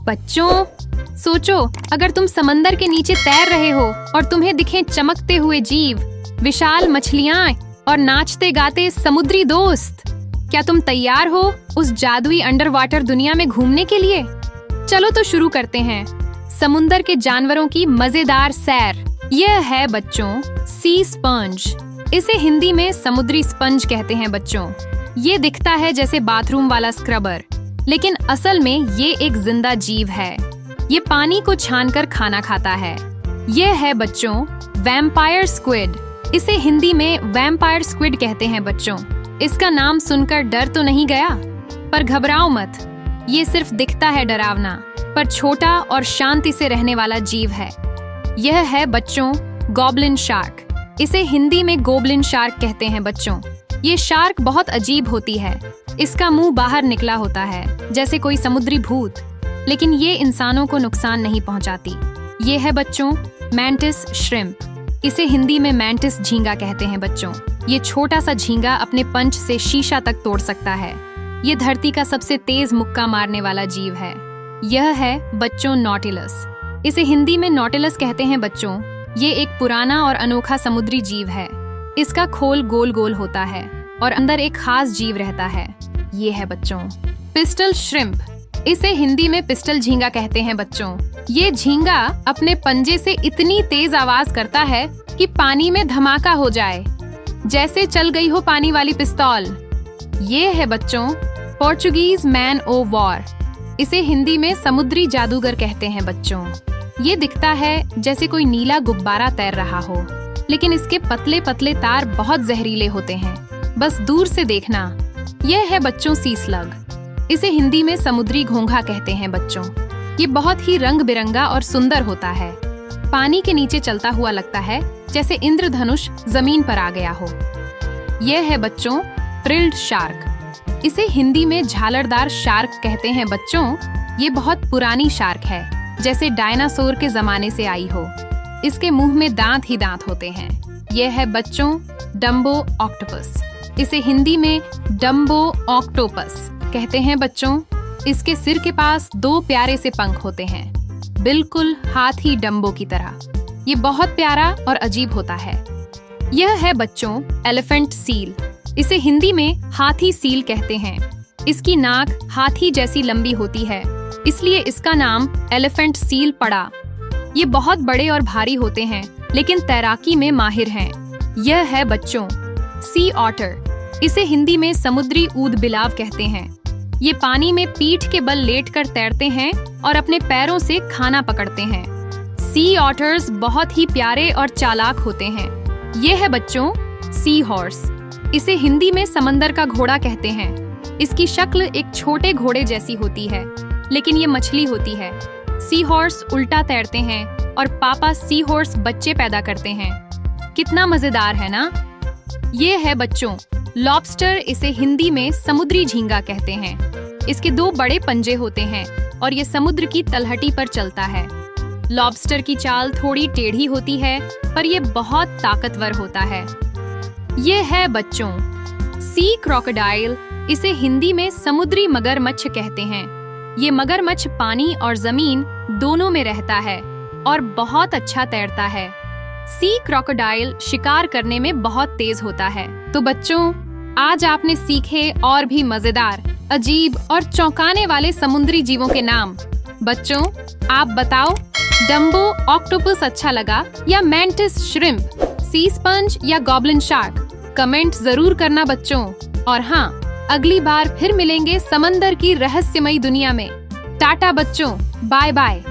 बच्चों, सोचो अगर तुम समंदर के नीचे तैर रहे हो और तुम्हें दिखें चमकते हुए जीव, विशाल मछलियाँ और नाचते गाते समुद्री दोस्त, क्या तुम तैयार हो उस जादुई अंडर वाटर दुनिया में घूमने के लिए? चलो तो शुरू करते हैं समुंदर के जानवरों की मजेदार सैर। यह है बच्चों सी स्पंज। इसे हिंदी में समुद्री स्पंज कहते हैं बच्चों। ये दिखता है जैसे बाथरूम वाला स्क्रबर, लेकिन असल में ये एक जिंदा जीव है। ये पानी को छानकर खाना खाता है। ये है बच्चों वैम्पायर स्क्विड। इसे हिंदी में वैम्पायर स्क्विड कहते हैं बच्चों। इसका नाम सुनकर डर तो नहीं गया? पर घबराओ मत, ये सिर्फ दिखता है डरावना, पर छोटा और शांति से रहने वाला जीव है। यह है बच्चों गॉबलिन शार्क। इसे हिंदी में गोबलिन शार्क कहते हैं बच्चों। ये शार्क बहुत अजीब होती है। इसका मुंह बाहर निकला होता है जैसे कोई समुद्री भूत, लेकिन ये इंसानों को नुकसान नहीं पहुंचाती। ये है बच्चों मैंटिस श्रिम्प। इसे हिंदी में मैंटिस झींगा कहते हैं बच्चों। ये छोटा सा झींगा अपने पंच से शीशा तक तोड़ सकता है। ये धरती का सबसे तेज मुक्का मारने वाला जीव है। यह है बच्चों नॉटिलस। इसे हिंदी में नॉटिलस कहते हैं बच्चों। ये एक पुराना और अनोखा समुद्री जीव है। इसका खोल गोल गोल होता है और अंदर एक खास जीव रहता है। ये है बच्चों पिस्टल श्रिम्प। इसे हिंदी में पिस्टल झींगा कहते हैं बच्चों। ये झींगा अपने पंजे से इतनी तेज आवाज करता है कि पानी में धमाका हो जाए, जैसे चल गई हो पानी वाली पिस्तौल। ये है बच्चों पोर्चुगीज मैन ओ वॉर। इसे हिंदी में समुद्री जादूगर कहते हैं बच्चों। ये दिखता है जैसे कोई नीला गुब्बारा तैर रहा हो, लेकिन इसके पतले पतले तार बहुत जहरीले होते हैं, बस दूर से देखना। यह है बच्चों सी स्लग। इसे हिंदी में समुद्री घोंघा कहते हैं बच्चों। ये बहुत ही रंग बिरंगा और सुंदर होता है। पानी के नीचे चलता हुआ लगता है जैसे इंद्रधनुष जमीन पर आ गया हो। यह है बच्चों फ्रिल्ड शार्क। इसे हिंदी में झालरदार शार्क कहते हैं बच्चों। ये बहुत पुरानी शार्क है, जैसे डायनासोर के जमाने से आई हो। इसके मुंह में दांत ही दांत होते हैं। यह है बच्चों डम्बो ऑक्टोपस। इसे हिंदी में डम्बो ऑक्टोपस कहते हैं बच्चों। इसके सिर के पास दो प्यारे से पंख होते हैं, बिल्कुल हाथी डम्बो की तरह। ये बहुत प्यारा और अजीब होता है। यह है बच्चों एलिफेंट सील। इसे हिंदी में हाथी सील कहते हैं। इसकी नाक हाथी जैसी लंबी होती है, इसलिए इसका नाम एलिफेंट सील पड़ा। ये बहुत बड़े और भारी होते हैं, लेकिन तैराकी में माहिर हैं। यह है बच्चों सी ऑटर। इसे हिंदी में समुद्री ऊद बिलाव कहते हैं। ये पानी में पीठ के बल लेटकर तैरते हैं और अपने पैरों से खाना पकड़ते हैं। सी ऑटर्स बहुत ही प्यारे और चालाक होते हैं। ये है बच्चों सी हॉर्स। इसे हिंदी में समंदर का घोड़ा कहते हैं। इसकी शक्ल एक छोटे घोड़े जैसी होती है, लेकिन ये मछली होती है। सी हॉर्स उल्टा तैरते हैं और पापा सी हॉर्स बच्चे पैदा करते हैं। कितना मजेदार है ना? ये है बच्चों लॉबस्टर। इसे हिंदी में समुद्री झींगा कहते हैं। इसके दो बड़े पंजे होते हैं और ये समुद्र की तलहटी पर चलता है। लॉबस्टर की चाल थोड़ी टेढ़ी होती है, पर ये बहुत ताकतवर होता है। ये है बच्चों सी क्रोकोडाइल। इसे हिंदी में समुद्री मगरमच्छ कहते हैं। ये मगरमच्छ पानी और जमीन दोनों में रहता है और बहुत अच्छा तैरता है। सी क्रोकोडाइल शिकार करने में बहुत तेज होता है। तो बच्चों, आज आपने सीखे और भी मजेदार, अजीब और चौंकाने वाले समुद्री जीवों के नाम। बच्चों, आप बताओ, डम्बो ऑक्टोपस अच्छा लगा या मैंटिस श्रिम्प, सी स्पंज या गॉबलिन शार्क? कमेंट जरूर करना बच्चों। और हाँ, अगली बार फिर मिलेंगे समंदर की रहस्यमयी दुनिया में। टाटा बच्चों, बाय बाय।